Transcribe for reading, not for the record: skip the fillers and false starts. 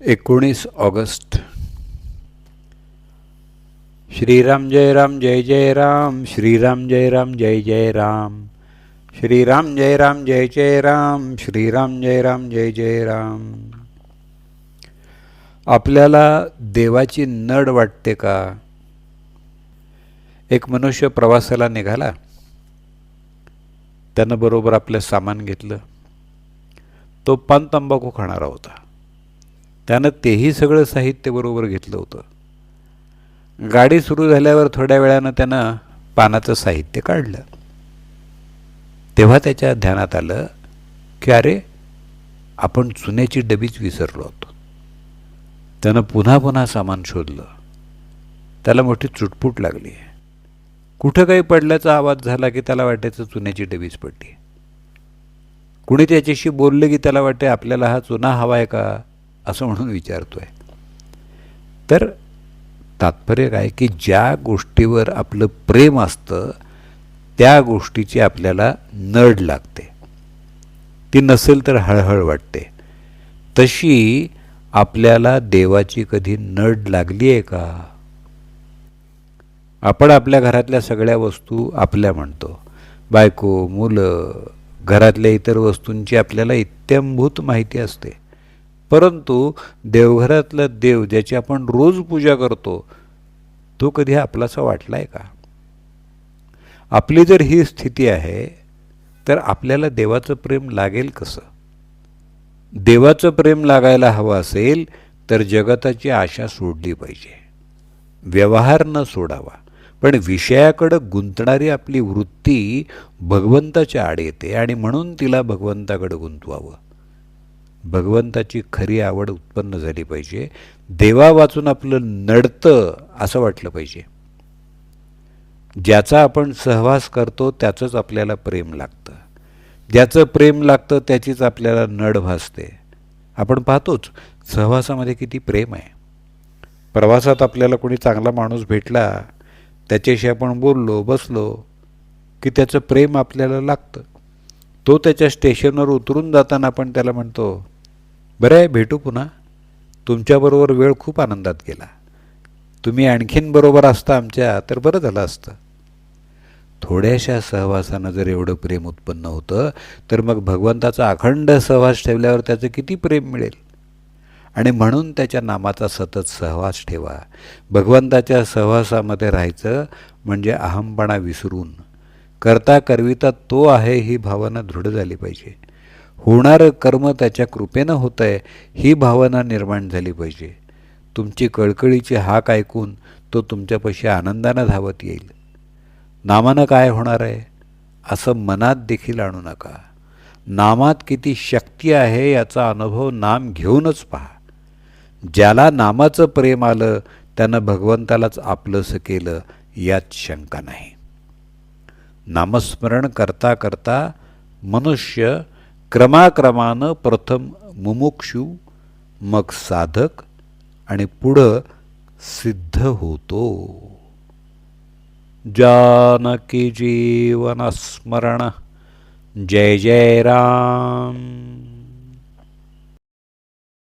19 August. Shriram जय राम जय जय राम, श्रीराम जय राम जय जय राम, श्रीराम जय राम जय जय राम, श्रीराम जय राम जय जय राम. आपल्याला देवाची नड वाटते का? एक मनुष्य प्रवासाला निघाला. त्यानं बरोबर आपलं सामान घेतलं. तो पान तंबाखू खाणारा होता. त्यानं तेही सगळं साहित्य बरोबर घेतलं होतं. गाडी सुरू झाल्यावर थोड्या वेळानं त्यानं पानाचं साहित्य काढलं. तेव्हा त्याच्या ध्यानात आलं की अरे, आपण चुन्याची डबीच विसरलो होतो. त्यानं पुन्हा पुन्हा सामान शोधलं. त्याला मोठी चुटपुट लागली. कुठं काही पडल्याचा आवाज झाला की त्याला वाटायचं चुन्याची डबीच पडली. कुणी त्याच्याशी बोललं की त्याला वाटते आपल्याला हा चुना हवा आहे का, असं म्हणून विचारतोय. तर तात्पर्य काय की ज्या गोष्टीवर आपलं प्रेम असतं त्या गोष्टीची आपल्याला नड लागते. ती नसेल तर हळहळ वाटते. तशी आपल्याला देवाची कधी नड लागली आहे का? आपण आपल्या घरातल्या सगळ्या वस्तू आपल्या म्हणतो. बायको, मुलं, घरातल्या इतर वस्तूंची आपल्याला इत्थंभूत माहिती असते. परंतु देवघरातला देव ज्याची आपण रोज पूजा करतो तो कधी आपलासा वाटला आहे का? आपली जर ही स्थिती आहे तर आपल्याला देवाचं प्रेम लागेल कसं? देवाचं प्रेम लागायला हवं असेल तर जगताची आशा सोडली पाहिजे. व्यवहार न सोडावा. पण विषयाकडं गुंतणारी आपली वृत्ती भगवंताच्या आड येते आणि म्हणून तिला भगवंताकडं गुंतवावं. भगवंताची खरी आवड उत्पन्न झाली पाहिजे. देवा वाचून आपलं नडतं असं वाटलं पाहिजे. ज्याचा आपण सहवास करतो त्याचंच आपल्याला प्रेम लागतं. ज्याचं प्रेम लागतं त्याचीच आपल्याला नड भासते. आपण पाहतोच सहवासामध्ये किती प्रेम आहे. प्रवासात आपल्याला कोणी चांगला माणूस भेटला, त्याच्याशी आपण बोललो, बसलो की त्याचं प्रेम आपल्याला लागतं. तो त्याच्या स्टेशनवर उतरून जाताना आपण त्याला म्हणतो, बरं आहे, भेटू पुन्हा, तुमच्याबरोबर वेळ खूप आनंदात गेला, तुम्ही आणखीन बरोबर असता आमच्या तर बरं झालं असतं. थोड्याशा सहवासानं जर एवढं प्रेम उत्पन्न होतं तर मग भगवंताचा अखंड सहवास ठेवल्यावर त्याचं किती प्रेम मिळेल. आणि म्हणून त्याच्या नामाचा सतत सहवास ठेवा. भगवंताच्या सहवासामध्ये राहायचं म्हणजे अहमपणा विसरून करता करविता तो आहे ही भावना दृढ झाली पाहिजे. होणारं कर्म त्याच्या कृपेनं होतं आहे ही भावना निर्माण झाली पाहिजे. तुमची कळकळीची हाक ऐकून तो तुमच्यापाशी आनंदानं धावत येईल. नामानं काय होणार आहे असं मनात देखील आणू नका. नामात किती शक्ती आहे याचा अनुभव नाम घेऊनच पहा. ज्याला नामाचं प्रेम आलं त्यानं भगवंतालाच आपलंसं केलं यात शंका नाही. नामस्मरण करता करता मनुष्य क्रमाक्रमानं प्रथम मुमुक्षू, मग साधक आणि पुढं सिद्ध होतो. जानकी जीवन स्मरण. जय जय राम.